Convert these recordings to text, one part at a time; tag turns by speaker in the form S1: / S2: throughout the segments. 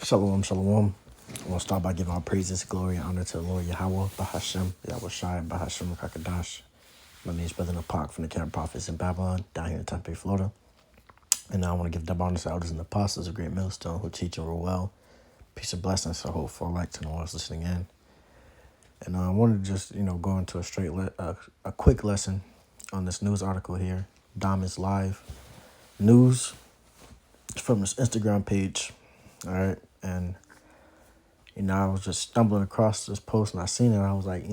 S1: Shalom, shalom. I want to start by giving all praises, glory, and honor to the Lord Yahweh, Bahashem, Yahweh Shai, Bahashem, Kakadash. My name is Brother Napak from the Camp Prophets in Babylon, down here in Tampa, Florida. And now I want to give double honor to elders and apostles, a great millstone who teach and rule well. Peace and blessings to hope for light to the ones listening in. And I wanted to just, go into a quick lesson on this news article here. Diamonds Live News from this Instagram page. All right. And I was just stumbling across this post and I seen it and I was like,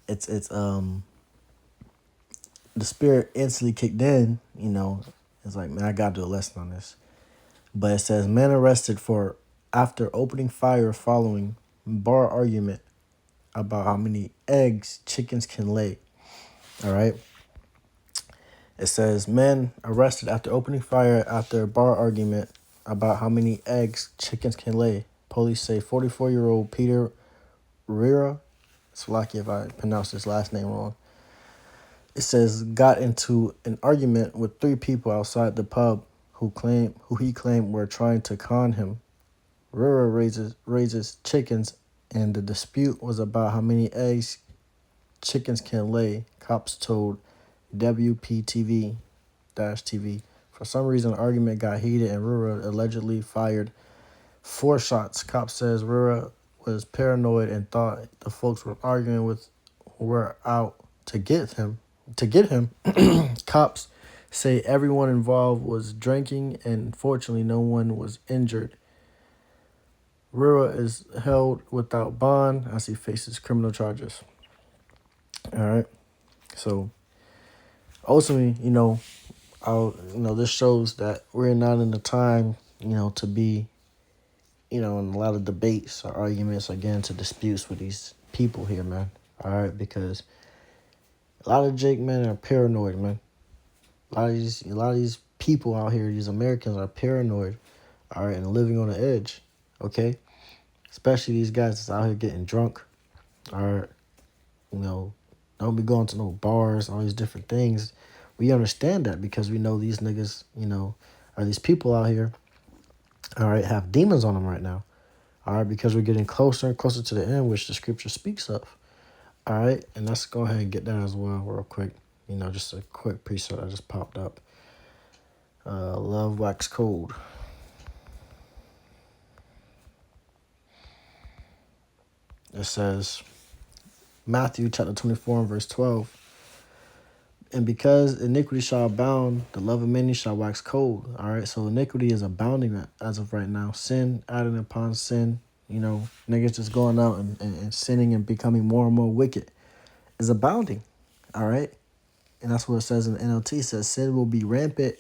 S1: it's the spirit instantly kicked in, It's like, man, I gotta do a lesson on this. But it says man arrested for after opening fire following bar argument about how many eggs chickens can lay. All right. It says man arrested after opening fire after a bar argument about how many eggs chickens can lay. Police say 44-year-old Peter Rira, it's lucky if I pronounce his last name wrong. It says got into an argument with three people outside the pub who he claimed were trying to con him. Rira raises chickens, and the dispute was about how many eggs chickens can lay. Cops told WPTV-TV. For some reason, the argument got heated, and Rira allegedly fired 4 shots. Cops says Rira was paranoid and thought the folks were arguing with were out to get him. Cops say everyone involved was drinking, and fortunately, no one was injured. Rira is held without bond as he faces criminal charges. All right, so ultimately, this shows that we're not in the time, to be, in a lot of debates or arguments or get into disputes with these people here, man. All right, because a lot of Jake men are paranoid, man. A lot of these people out here, these Americans are paranoid, all right, and living on the edge, okay? Especially these guys that's out here getting drunk, all right, don't be going to no bars, all these different things. We understand that because we know these niggas, or these people out here, all right, have demons on them right now, all right, because we're getting closer and closer to the end, which the scripture speaks of, all right, and let's go ahead and get that as well real quick, just a quick precept that just popped up. Love wax cold. It says, Matthew chapter 24 and verse 12. And because iniquity shall abound, the love of many shall wax cold. All right, so iniquity is abounding as of right now. Sin adding upon sin, niggas just going out and sinning and becoming more and more wicked is abounding. All right, and that's what it says in the NLT. It says sin will be rampant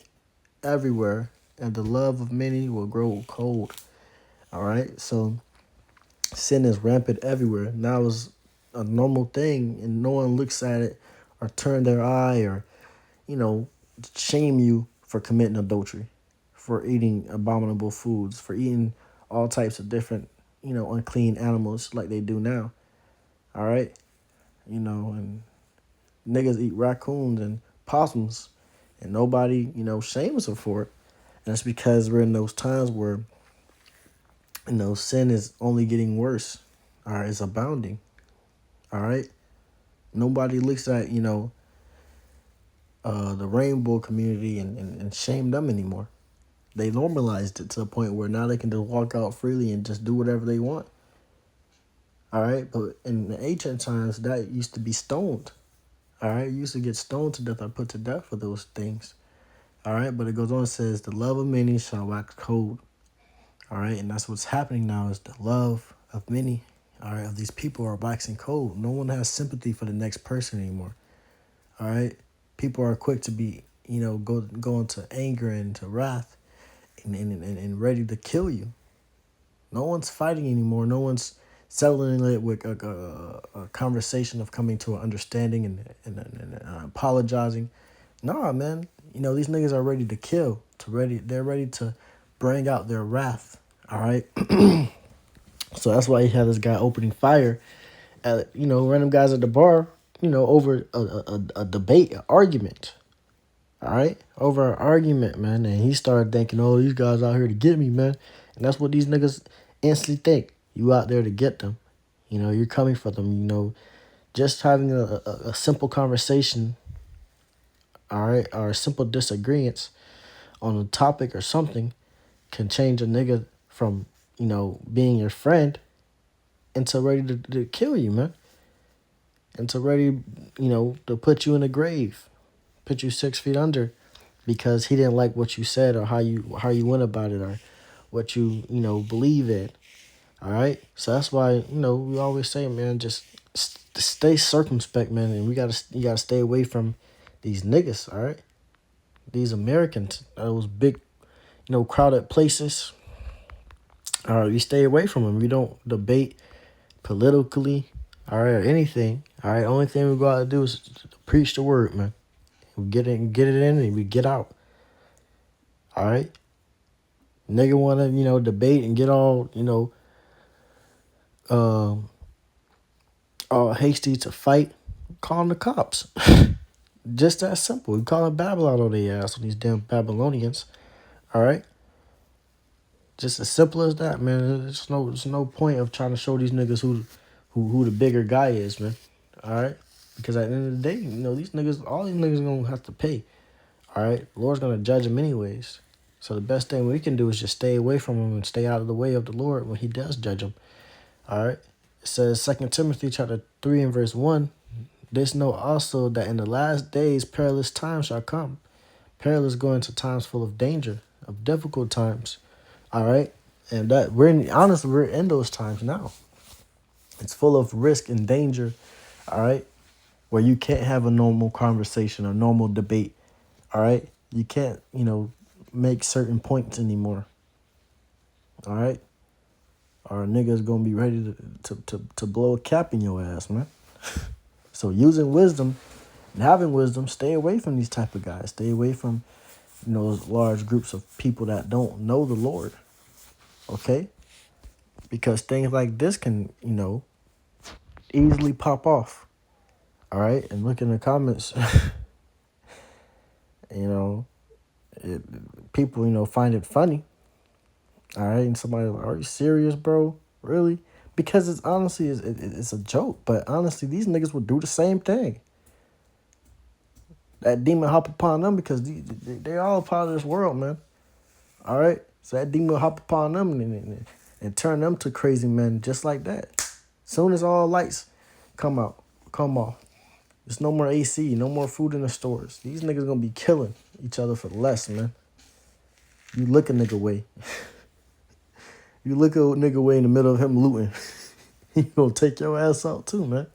S1: everywhere, and the love of many will grow cold. All right, so sin is rampant everywhere. Now it's a normal thing, and no one looks at it or turn their eye or, shame you for committing adultery, for eating abominable foods, for eating all types of different, unclean animals like they do now. All right, and niggas eat raccoons and possums, and nobody, shames them for it. And that's because we're in those times where, sin is only getting worse. All right, it's abounding. All right. Nobody looks at, the rainbow community and shame them anymore. They normalized it to the point where now they can just walk out freely and just do whatever they want. All right. But in the ancient times, that used to be stoned. All right. You used to get stoned to death or put to death for those things. All right. But it goes on and says, the love of many shall wax cold. All right. And that's what's happening now is the love of many. All right, of these people are waxing cold. No one has sympathy for the next person anymore. All right, people are quick to be, go into anger and to wrath, and ready to kill you. No one's fighting anymore. No one's settling it with a conversation of coming to an understanding and apologizing. Nah, man. These niggas are ready to kill. They're ready to bring out their wrath. All right. So that's why you have this guy opening fire at, random guys at the bar, over a debate, an argument. All right, over an argument, man, and he started thinking, "Oh, these guys out here to get me, man," and that's what these niggas instantly think. You out there to get them. You're coming for them. Just having a simple conversation, all right, or a simple disagreements on a topic or something can change a nigga from, being your friend into ready to kill you, man. Into ready, to put you in the grave, put you 6 feet under because he didn't like what you said or how you went about it or what you, believe in. All right. So that's why, we always say, man, just stay circumspect, man. And you gotta stay away from these niggas. All right. These Americans, those big, crowded places. All right. You stay away from them. We don't debate politically. All right. Or anything. All right. Only thing we gotta do is preach the word, man. We get it in, and we get out. All right. Nigga wanna, debate and get all, um, all hasty to fight, calling the cops. Just that simple. We call it Babylon on their ass on these damn Babylonians. All right? Just as simple as that, man. There's no point of trying to show these niggas who the bigger guy is, man. All right? Because at the end of the day, all these niggas gonna have to pay. All right? The Lord's gonna judge them anyways. So the best thing we can do is just stay away from them and stay out of the way of the Lord when he does judge them. All right? It says 2 Timothy chapter 3 and verse 1. This know also that in the last days perilous times shall come. Perilous going to times full of danger, of difficult times. All right? And that we're in those times now. It's full of risk and danger, all right? Where you can't have a normal conversation, a normal debate. All right? You can't, make certain points anymore. All right? Or a nigga's gonna be ready to blow a cap in your ass, man. So using wisdom and having wisdom, stay away from these type of guys. Stay away from, those large groups of people that don't know the Lord. Okay? Because things like this can, easily pop off. All right? And look in the comments, people, find it funny. All right? And somebody like, are you serious, bro? Really? Because it's honestly, it's a joke. But honestly, these niggas would do the same thing. That demon hop upon them because they're all a part of this world, man. All right? So that demon hop upon them and turn them to crazy men just like that. Soon as all lights come off. There's no more AC, no more food in the stores. These niggas gonna be killing each other for less, man. You look a nigga away. You look a nigga away in the middle of him looting. He gonna take your ass out too, man.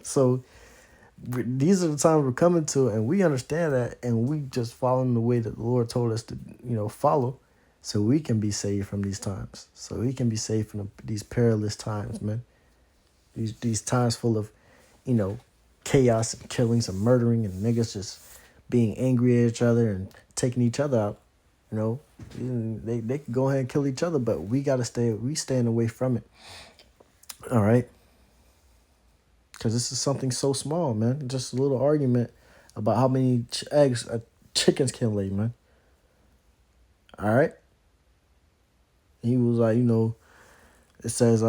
S1: So these are the times we're coming to, and we understand that, and we just following the way that the Lord told us to, follow, so we can be saved from these times. So we can be saved from these perilous times, man. These times full of, chaos and killings and murdering and niggas just being angry at each other and taking each other out. They can go ahead and kill each other, but we staying away from it. All right. Because this is something so small, man. Just a little argument about how many eggs chickens can lay, man. All right? He was like, it says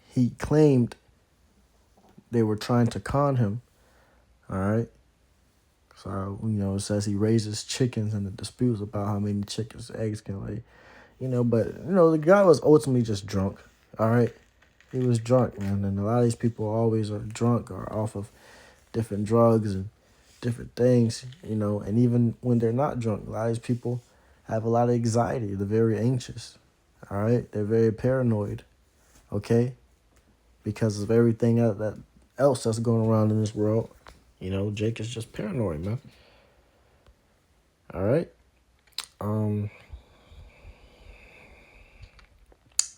S1: he claimed they were trying to con him. All right? So, it says he raises chickens in the disputes about how many chickens eggs can lay. But, the guy was ultimately just drunk. All right? He was drunk, man, and a lot of these people always are drunk or off of different drugs and different things, and even when they're not drunk, a lot of these people have a lot of anxiety. They're very anxious, all right? They're very paranoid, okay? Because of everything else that's going around in this world. Jake is just paranoid, man. All right?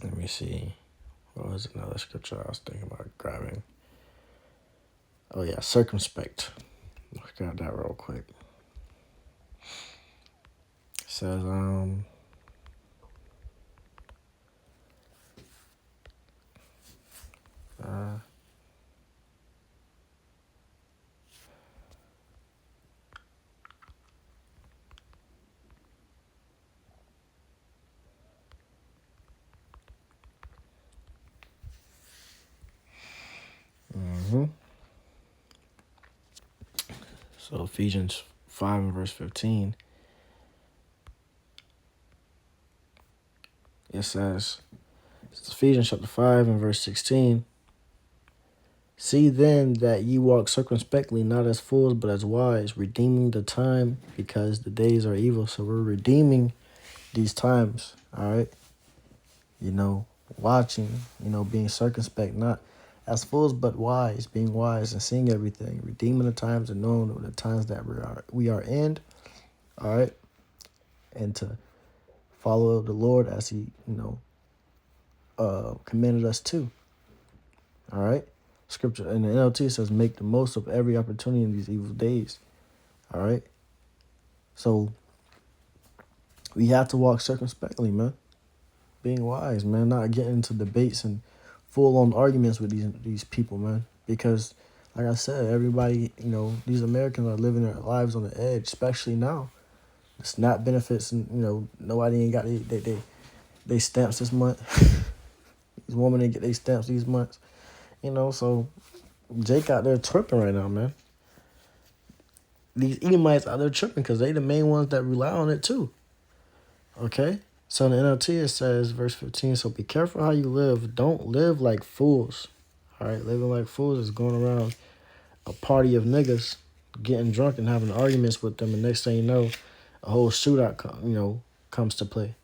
S1: Let me see. What was another scripture I was thinking about grabbing? Oh, yeah, circumspect. Let's grab that real quick. It says, So Ephesians 5 and verse 15, it says, it's Ephesians chapter 5 and verse 16, see then that ye walk circumspectly, not as fools, but as wise, redeeming the time, because the days are evil. So we're redeeming these times, all right? Watching, being circumspect, not as fools, but wise, being wise and seeing everything, redeeming the times and knowing the times that we are in, all right? And to follow the Lord as he, commanded us to, all right? Scripture in the NLT says, make the most of every opportunity in these evil days, all right? So we have to walk circumspectly, man. Being wise, man, not getting into debates and full-on arguments with these people, man. Because, like I said, everybody, these Americans are living their lives on the edge, especially now. The SNAP benefits, and, nobody ain't got they stamps this month. These women didn't get their stamps these months. So Jake out there tripping right now, man. These Edomites out there tripping because they the main ones that rely on it too. Okay? So in the NLT it says, verse 15, so be careful how you live. Don't live like fools. All right? Living like fools is going around a party of niggas, getting drunk and having arguments with them, and next thing you know, a whole shootout comes to play.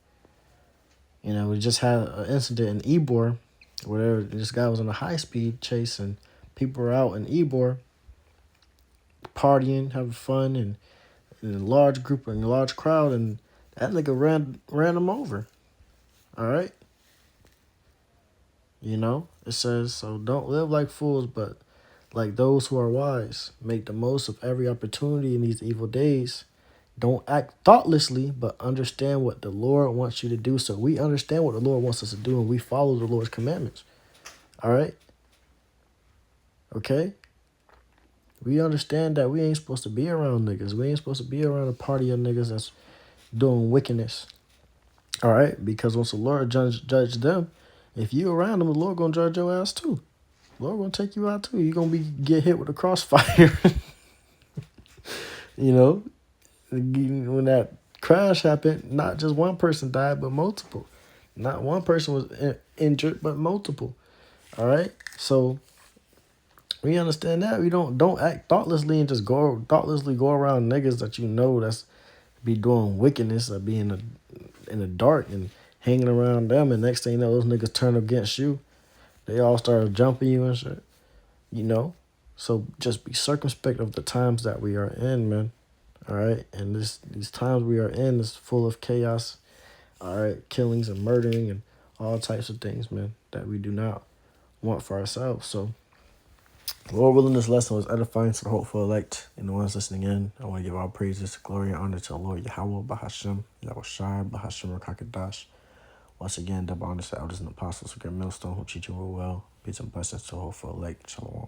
S1: We just had an incident in Ybor where this guy was on a high-speed chase, and people were out in Ybor partying, having fun, and in a large group, in a large crowd, and that nigga ran him over. All right? It says, so don't live like fools, but like those who are wise. Make the most of every opportunity in these evil days. Don't act thoughtlessly, but understand what the Lord wants you to do. So we understand what the Lord wants us to do, and we follow the Lord's commandments. All right? Okay? We understand that we ain't supposed to be around niggas. We ain't supposed to be around a party of niggas that's doing wickedness. All right? Because once the Lord judge them, if you around them, the Lord going to judge your ass too. The Lord going to take you out too. You're going to get hit with a crossfire. When that crash happened, not just one person died, but multiple. Not one person was injured, but multiple. All right? So we understand that. We don't act thoughtlessly and just thoughtlessly go around niggas that that's be doing wickedness or be in the dark and hanging around them, and next thing you know, those niggas turn against you. They all start jumping you and shit. So just be circumspect of the times that we are in, man. All right, and these times we are in is full of chaos. All right, killings and murdering and all types of things, man, that we do not want for ourselves. So, Lord willing, this lesson was edifying to the hopeful elect and the ones listening in. I want to give all praises, glory, and honor to the Lord Yahweh Bahashem, Yahushai Bahashem Rakakadash. Once again, double honor to elders and apostles, a great millstone who treat you real well. Peace and blessings to the hopeful elect. Shalom.